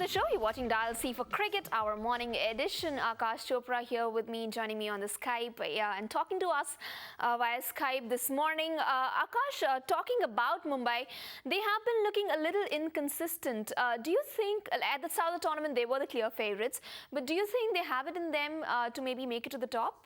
the show. You're watching Dial C for Cricket, our morning edition. Akash Chopra here with me, joining me on the Skype and talking to us via Skype this morning. Akash, talking about Mumbai, they have been looking a little inconsistent. Do you think at the start of the tournament they were the clear favourites, but do you think they have it in them to maybe make it to the top?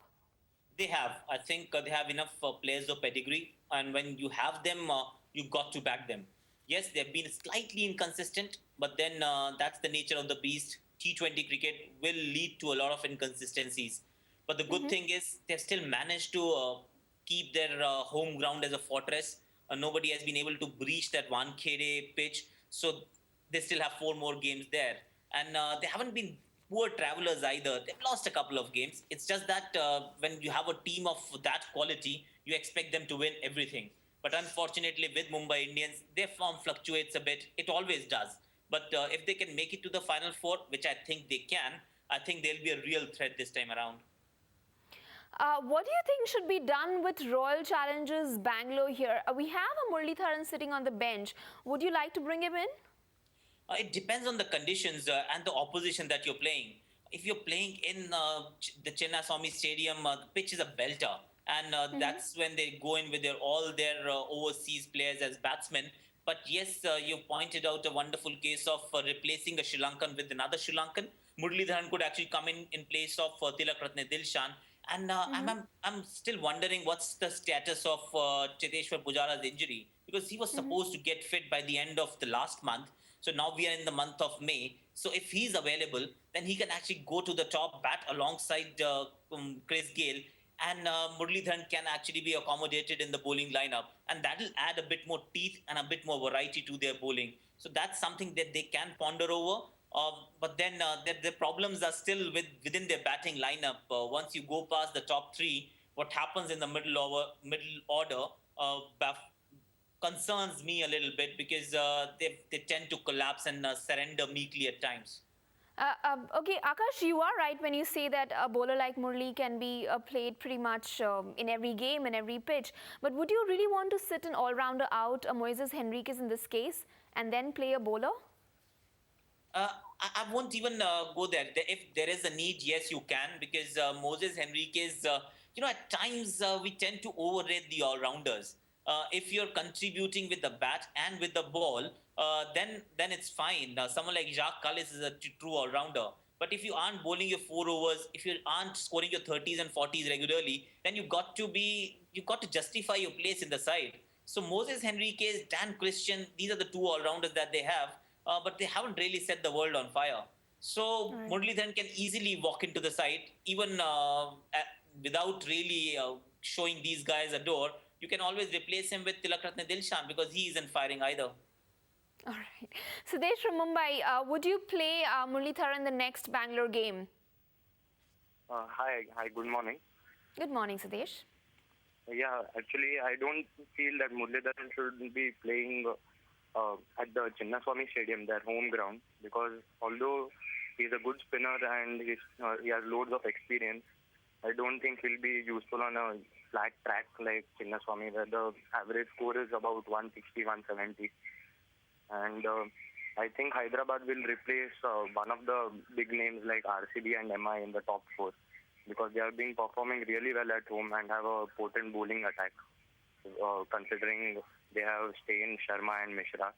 They have. I think they have enough players of pedigree, and when you have them, you've got to back them. Yes, they've been slightly inconsistent, but then that's the nature of the beast. T20 cricket will lead to a lot of inconsistencies. But the good thing is they've still managed to keep their home ground as a fortress. Nobody has been able to breach that 1 KD pitch, so they still have 4 more games there. And they haven't been poor travelers either. They've lost a couple of games. It's just that when you have a team of that quality, you expect them to win everything. But unfortunately, with Mumbai Indians, their form fluctuates a bit. It always does. But if they can make it to the Final Four, which I think they can, I think they'll be a real threat this time around. What do you think should be done with Royal Challengers Bangalore here? We have a Muralitharan sitting on the bench. Would you like to bring him in? It depends on the conditions and the opposition that you're playing. If you're playing in the Chinnaswamy Stadium, the pitch is a belter, and that's when they go in with all their overseas players as batsmen. But yes, you pointed out a wonderful case of replacing a Sri Lankan with another Sri Lankan. Muralitharan could actually come in place of Tilak Ratne Dilshan. And I'm still wondering what's the status of Cheteshwar Pujara's injury, because he was supposed to get fit by the end of the last month. So now we are in the month of May. So if he's available, then he can actually go to the top, bat alongside Chris Gale, and Muralitharan can actually be accommodated in the bowling lineup, and that will add a bit more teeth and a bit more variety to their bowling. So that's something that they can ponder over. But then the problems are still within their batting lineup. Once you go past the top three, what happens in the middle order concerns me a little bit, because they tend to collapse and surrender meekly at times. Okay, Akash, you are right when you say that a bowler like Murli can be played pretty much in every game, in every pitch. But would you really want to sit an all-rounder out, Moises Henriques in this case, and then play a bowler? I won't even go there. If there is a need, yes, you can, because Moses Henriques, at times we tend to overrate the all-rounders. If you're contributing with the bat and with the ball, then it's fine. Someone like Jacques Kallis is a true all-rounder. But if you aren't bowling your 4 overs, if you aren't scoring your 30s and 40s regularly, then you've got to justify your place in the side. So Moses Henriques, Dan Christian, these are the two all-rounders that they have. But they haven't really set the world on fire. So Muralitharan can easily walk into the side, even without really showing these guys a door. You can always replace him with Tilak Ratne Dilshan, because he isn't firing either. All right. Sudesh from Mumbai, would you play Muralitharan in the next Bangalore game? Hi, good morning. Good morning, Sudesh. Yeah, actually, I don't feel that Muralitharan should be playing at the Chinnaswamy Stadium, their home ground, because although he's a good spinner and he has loads of experience, I don't think he'll be useful on a flat track like Chinnaswamy, where the average score is about 160, 170. And I think Hyderabad will replace one of the big names like RCB and MI in the top 4, because they have been performing really well at home and have a potent bowling attack, considering they have Stein, Sharma and Mishra,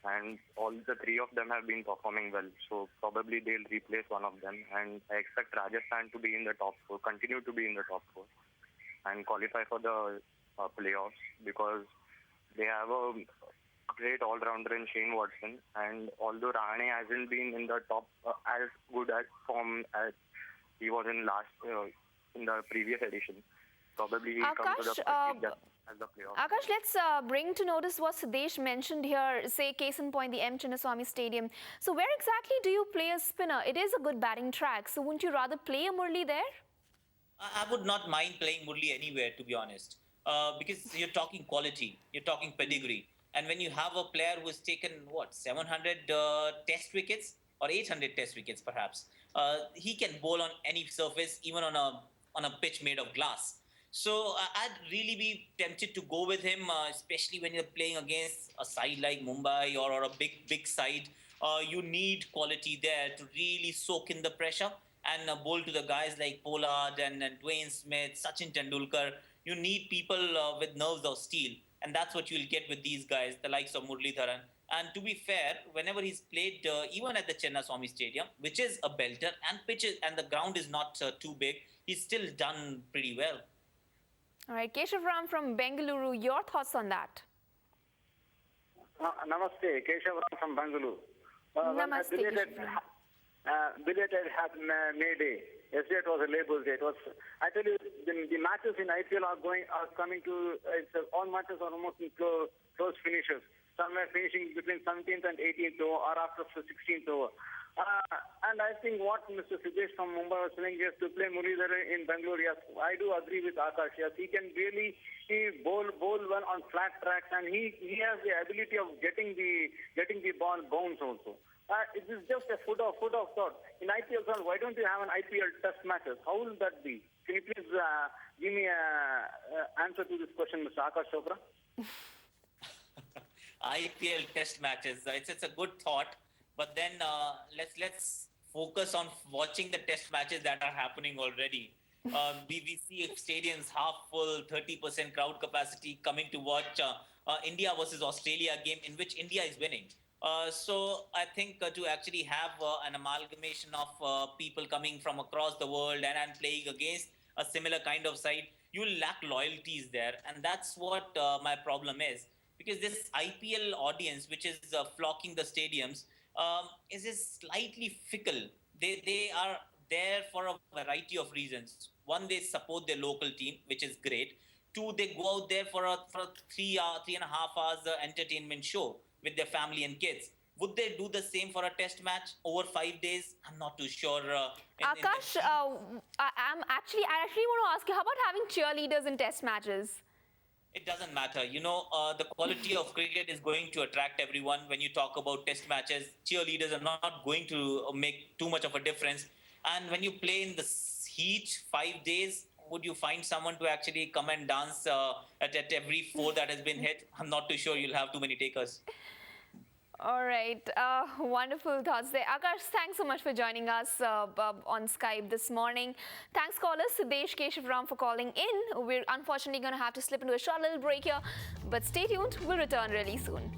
and all the three of them have been performing well. So probably they'll replace one of them, and I expect Rajasthan to be in the top 4, continue to be in the top 4, and qualify for the playoffs, because they have a great all-rounder in Shane Watson, and although Rahane hasn't been in the top as good at form as he was in the previous edition, probably he'll come to the party as the playoffs. Akash, let's bring to notice what Sudesh mentioned here, say case in point, the M. Chinnaswamy Stadium. So where exactly do you play a spinner? It is a good batting track, so wouldn't you rather play a Murli there? I would not mind playing Murli anywhere, to be honest, because you're talking quality, you're talking pedigree. And when you have a player who has taken, 700 test wickets or 800 test wickets perhaps, he can bowl on any surface, even on a pitch made of glass. So I'd really be tempted to go with him, especially when you're playing against a side like Mumbai or a big side You need quality there to really soak in the pressure and bowl to the guys like Pollard and Dwayne Smith, Sachin Tendulkar. You need people with nerves of steel, and that's what you'll get with these guys, the likes of Muralidharan. And to be fair, whenever he's played, even at the Chennaswamy Stadium, which is a belter, and pitches and the ground is not too big, he's still done pretty well. All right, Keshav Ram from Bengaluru, your thoughts on that? Namaste, Keshav Ram from Bangalore. Namaste, Belated May Day. Yesterday it was a Labour Day. I tell you, the matches in IPL are coming to. All matches are almost in close finishes. Some are finishing between 17th and 18th over, or after 16th over. And I think what Mr. Siddesh from Mumbai was saying is to play Muralidharan in Bangalore. Yes, I do agree with Akash. Yes, he can really bowl well on flat tracks, and he has the ability of getting the ball bounce also. It is just a foot of thought. In IPL, why don't you have an IPL test matches? How will that be? Can you please give me an answer to this question, Mr. Akash Chopra? IPL test matches. It's a good thought, but then let's focus on watching the test matches that are happening already. We see stadiums half full, 30% crowd capacity coming to watch India versus Australia game in which India is winning. So I think to actually have an amalgamation of people coming from across the world and playing against a similar kind of side, you will lack loyalties there, and that's what my problem is. Because this IPL audience, which is flocking the stadiums, is slightly fickle. They are there for a variety of reasons. One, they support their local team, which is great. Two, they go out there for a 3.5 hours entertainment show with their family and kids. Would they do the same for a test match over 5 days? I'm not too sure. Akash, I actually want to ask you, how about having cheerleaders in test matches? It doesn't matter. The quality of cricket is going to attract everyone. When you talk about test matches, cheerleaders are not going to make too much of a difference. And when you play in the heat 5 days, would you find someone to actually come and dance at every four that has been hit? I'm not too sure you'll have too many takers. All right, wonderful thoughts there. Akash, thanks so much for joining us on Skype this morning. Thanks, callers, Siddesh, Keshav Ram, for calling in. We're unfortunately going to have to slip into a short little break here, but stay tuned. We'll return really soon.